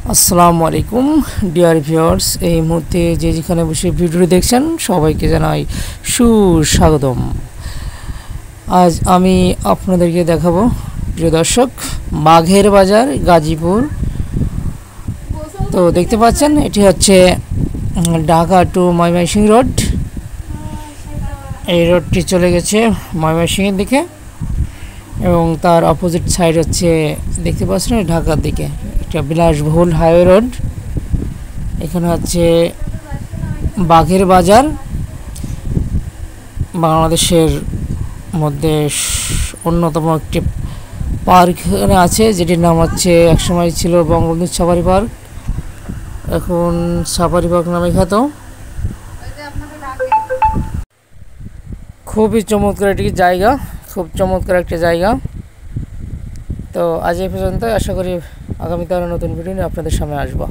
আসসালামু আলাইকুম dear viewers, এই মুহূর্তে যে যেখানে বসে ভিডিওটি দেখছেন সবাইকে জানাই সুস্বাগতম। আজ আমি আপনাদেরকে দেখাবো, প্রিয় দর্শক, বাঘের বাজার গাজীপুর। তো দেখতে পাচ্ছেন এটি হচ্ছে ঢাকা টু ময়মনসিংহ রোড। এই রোডটি চলে গেছে ময়মনসিংহের দিকে এবং তার অপোজিট সাইড হচ্ছে দেখতে পাচ্ছেন ঢাকার দিকে। এটা বিলাসবহুল হাইওয়ে রোড। এখানে হচ্ছে বাঘের বাজার, বাংলাদেশের মধ্যে অন্যতম একটি পার্ক এখানে আছে, যেটির নাম হচ্ছে একসময় ছিল বঙ্গবন্ধু সাফারি পার্ক, এখন সাফারি পার্ক নামে খ্যাত। খুবই চমৎকার একটি জায়গা, খুব চমৎকার একটি জায়গা। তো আজ এই পর্যন্ত, আশা করি আগামীতে আরও নতুন ভিডিও নিয়ে আপনাদের সামনে আসবো।